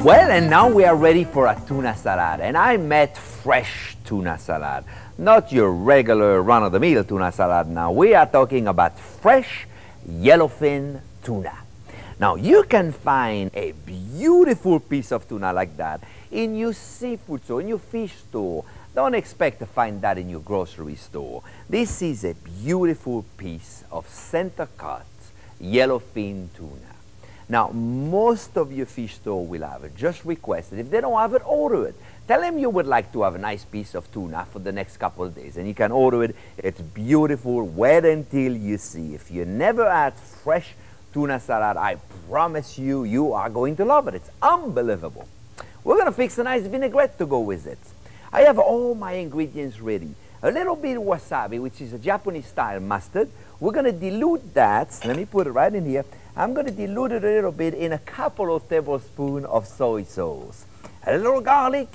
Well, and now we are ready for a tuna salad, and I meant fresh tuna salad, not your regular run-of-the-mill tuna salad. Now we are talking about fresh yellowfin tuna. Now you can find a beautiful piece of tuna like that in your seafood store, in your fish store. Don't expect to find that in your grocery store. This is a beautiful piece of center-cut yellowfin tuna. Now, most of your fish store will have it. Just request it. If they don't have it, order it. Tell them you would like to have a nice piece of tuna for the next couple of days, and you can order it. It's beautiful. Wait until you see. If you never had fresh tuna salad, I promise you, you are going to love it. It's unbelievable. We're going to fix a nice vinaigrette to go with it. I have all my ingredients ready. A little bit of wasabi, which is a Japanese-style mustard. We're going to dilute that. Let me put it right in here. I'm going to dilute it a little bit in a couple of tablespoons of soy sauce. A little garlic,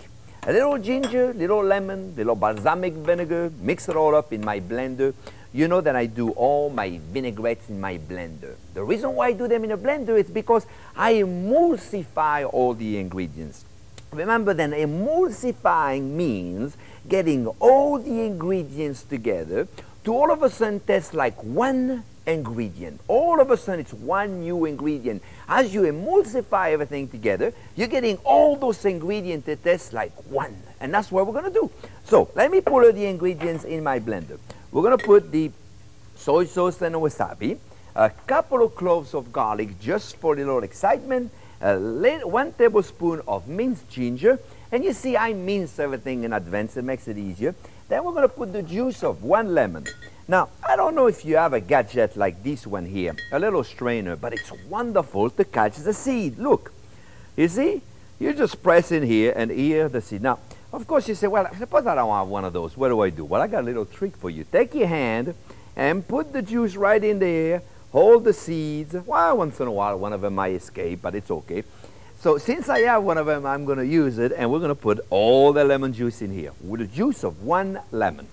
a little ginger, a little lemon, a little balsamic vinegar. Mix it all up in my blender. You know that I do all my vinaigrettes in my blender. The reason why I do them in a blender is because I emulsify all the ingredients. Remember then, emulsifying means getting all the ingredients together to all of a sudden taste like one ingredient. All of a sudden it's one new ingredient. As you emulsify everything together, you're getting all those ingredients that taste like one. And that's what we're going to do. So let me put the ingredients in my blender. We're going to put the soy sauce and wasabi, a couple of cloves of garlic just for a little excitement, 1 tablespoon of minced ginger, and you see I mince everything in advance. It makes it easier. Then we're going to put the juice of 1 lemon. Now, I don't know if you have a gadget like this one here, a little strainer, but it's wonderful to catch the seed. Look, you see? You just press in here and here the seed. Now, of course you say, well, suppose I don't have one of those. What do I do? Well, I got a little trick for you. Take your hand and put the juice right in there. Hold the seeds. Well, once in a while, one of them might escape, but it's okay. So since I have one of them, I'm going to use it, and we're going to put all the lemon juice in here with the juice of 1 lemon.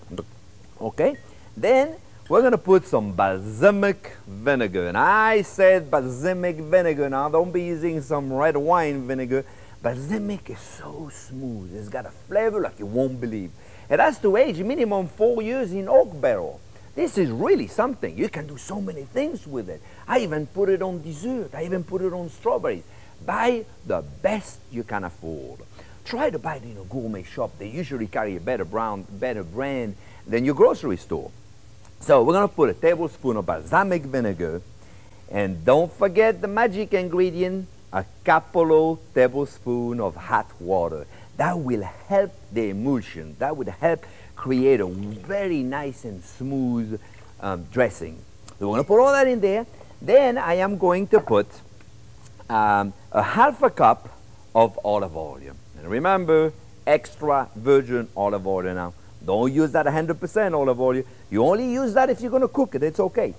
Okay? Then we're going to put some balsamic vinegar. And I said balsamic vinegar. Now, don't be using some red wine vinegar. Balsamic is so smooth. It's got a flavor like you won't believe. It has to age minimum 4 years in oak barrel. This is really something. You can do so many things with it. I even put it on dessert. I even put it on strawberries. Buy the best you can afford. Try to buy it in a gourmet shop. They usually carry a better brand than your grocery store. So we're going to put a tablespoon of balsamic vinegar. And don't forget the magic ingredient, a couple of tablespoons of hot water. That will help the emulsion. That would help create a very nice and smooth dressing. So we're going to put all that in there. Then I am going to put a half a cup of olive oil. And remember, extra virgin olive oil now. Don't use that 100% olive oil. You only use that if you're going to cook it. It's okay.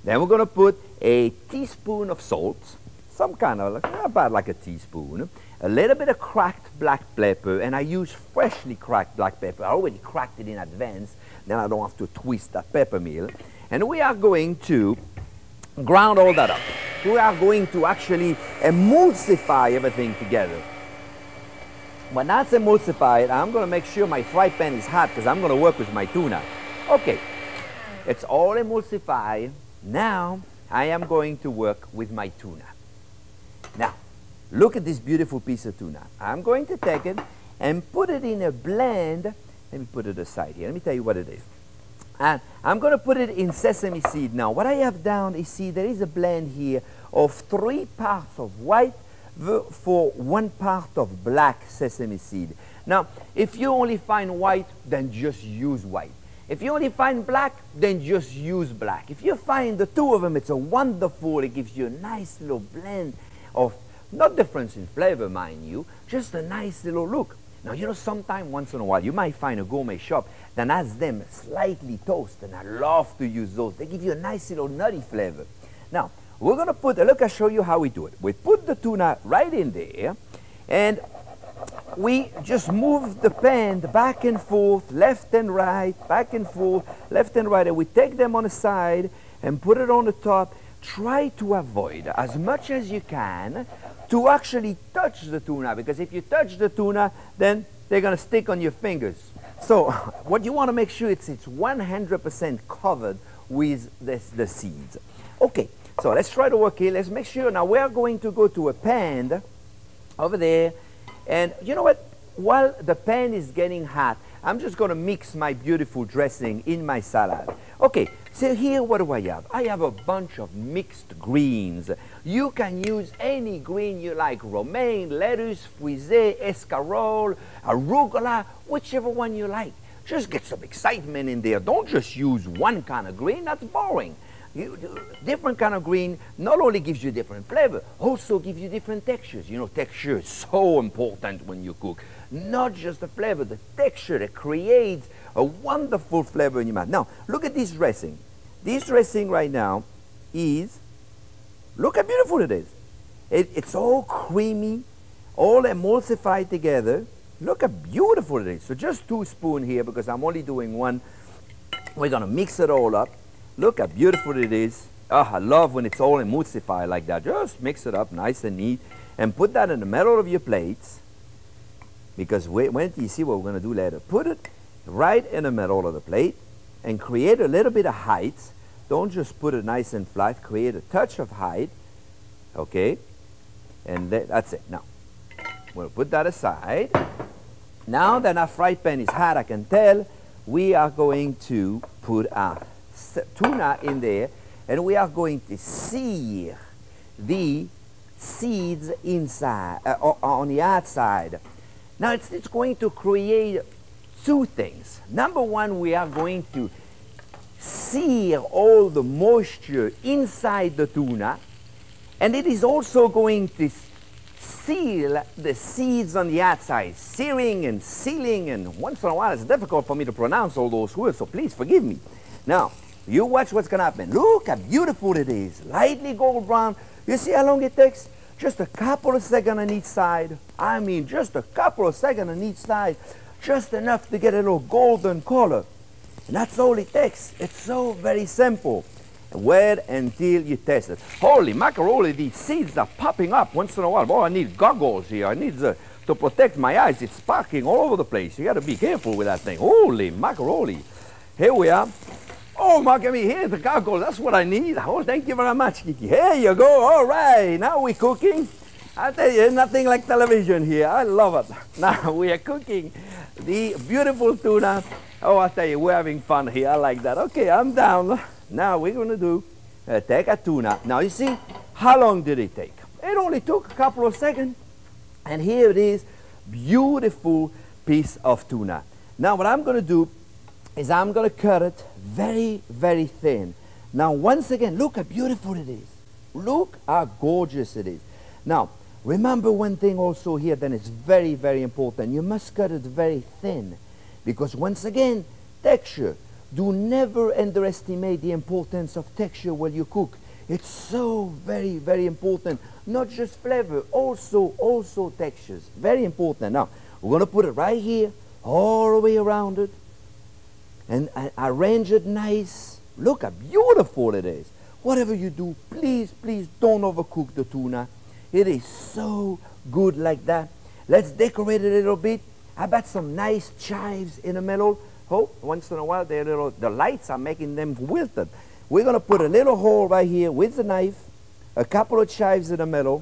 Then we're going to put a teaspoon of salt, some kind of, about like a teaspoon, a little bit of cracked black pepper, and I use freshly cracked black pepper. I already cracked it in advance, then I don't have to twist that pepper mill. And we are going to ground all that up. We are going to actually emulsify everything together. When that's emulsified, I'm going to make sure my fry pan is hot because I'm going to work with my tuna. Okay, it's all emulsified. Now I am going to work with my tuna. Now, look at this beautiful piece of tuna. I'm going to take it and put it in a blend. Let me put it aside here. Let me tell you what it is. And I'm going to put it in sesame seed. Now, what I have down is, see, there is a blend here of 3 parts of white for 1 part of black sesame seed. Now, if you only find white, then just use white. If you only find black, then just use black. If you find the 2 of them, it's a wonderful, it gives you a nice little blend of, not difference in flavor, mind you, just a nice little look. Now, you know, sometime once in a while, you might find a gourmet shop that has them slightly toasted, and I love to use those. They give you a nice little nutty flavor. Now, we're going to put, look, I'll show you how we do it. We put the tuna right in there, and we just move the pan back and forth, left and right, back and forth, left and right, and we take them on the side and put it on the top. Try to avoid, as much as you can, to actually touch the tuna, because if you touch the tuna, then they're going to stick on your fingers. So what you want to make sure it's 100% covered with the seeds. Okay, so let's try to work here. Let's make sure. Now we are going to go to a pan over there. And you know what? While the pan is getting hot, I'm just going to mix my beautiful dressing in my salad. Okay, so here what do I have? I have a bunch of mixed greens. You can use any green you like: romaine, lettuce, frisée, escarole, arugula, whichever one you like. Just get some excitement in there. Don't just use one kind of green. That's boring. Different kind of green not only gives you different flavor, also gives you different textures. You know, texture is so important when you cook. Not just the flavor, the texture that creates a wonderful flavor in your mouth. Now, look at this dressing. This dressing right now is, look how beautiful it is. It's all creamy, all emulsified together. Look how beautiful it is. So just 2 spoons here, because I'm only doing 1. We're going to mix it all up. Look how beautiful it is. Oh, I love when it's all emulsified like that. Just mix it up nice and neat and put that in the middle of your plates. Because when you see what we're going to do later, put it right in the middle of the plate and create a little bit of height. Don't just put it nice and flat. Create a touch of height. Okay? And that's it. Now, we'll put that aside. Now that our fry pan is hot, I can tell, we are going to put our tuna in there, and we are going to sear the seeds inside, on the outside. Now it's going to create 2 things. Number 1, we are going to sear all the moisture inside the tuna, and it is also going to seal the seeds on the outside. Searing and sealing, and once in a while it's difficult for me to pronounce all those words, so please forgive me. Now, you watch what's going to happen. Look how beautiful it is. Lightly gold brown. You see how long it takes? Just a couple of seconds on each side. I mean, just a couple of seconds on each side. Just enough to get a little golden color. And that's all it takes. It's so very simple. Wait until you taste it. Holy macaroni, these seeds are popping up once in a while. Boy, I need goggles here. I need to protect my eyes. It's sparkling all over the place. You got to be careful with that thing. Holy macaroni. Here we are. Oh, Mark-me, here's the goggles. That's what I need. Oh, thank you very much, Kiki. Here you go. All right. Now we're cooking. I tell you, nothing like television here. I love it. Now we are cooking the beautiful tuna. Oh, I tell you, we're having fun here. I like that. Okay, I'm down. Now we're going to do, take a tuna. Now you see, how long did it take? It only took a couple of seconds. And here it is, beautiful piece of tuna. Now what I'm going to do is I'm going to cut it very, very thin. Now, once again, look how beautiful it is. Look how gorgeous it is. Now, remember one thing also here that is very, very important. You must cut it very thin, because once again, texture. Do never underestimate the importance of texture while you cook. It's so very, very important. Not just flavor, also textures. Very important. Now, we're going to put it right here, all the way around it. And arrange it nice. Look how beautiful it is. Whatever you do, please, please don't overcook the tuna. It is so good like that. Let's decorate it a little bit. How about some nice chives in the middle? Oh, once in a while, the lights are making them wilted. We're going to put a little hole right here with the knife, a couple of chives in the middle,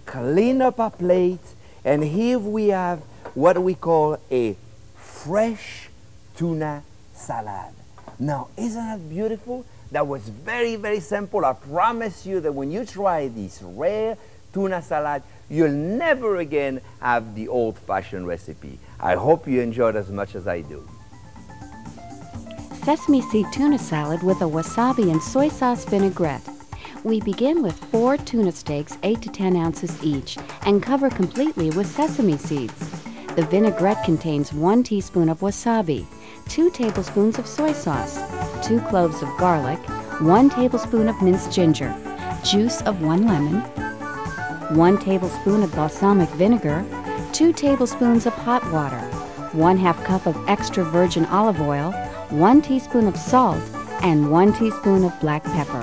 clean up our plate, and here we have what we call a fresh tuna salad. Now, isn't that beautiful? That was very, very simple. I promise you that when you try this rare tuna salad, you'll never again have the old-fashioned recipe. I hope you enjoyed as much as I do. Sesame Seed Tuna Salad with a wasabi and soy sauce vinaigrette. We begin with 4 tuna steaks, 8 to 10 ounces each, and cover completely with sesame seeds. The vinaigrette contains 1 teaspoon of wasabi, 2 tablespoons of soy sauce, 2 cloves of garlic, 1 tablespoon of minced ginger, juice of 1 lemon, 1 tablespoon of balsamic vinegar, 2 tablespoons of hot water, 1/2 cup of extra virgin olive oil, 1 teaspoon of salt, and 1 teaspoon of black pepper.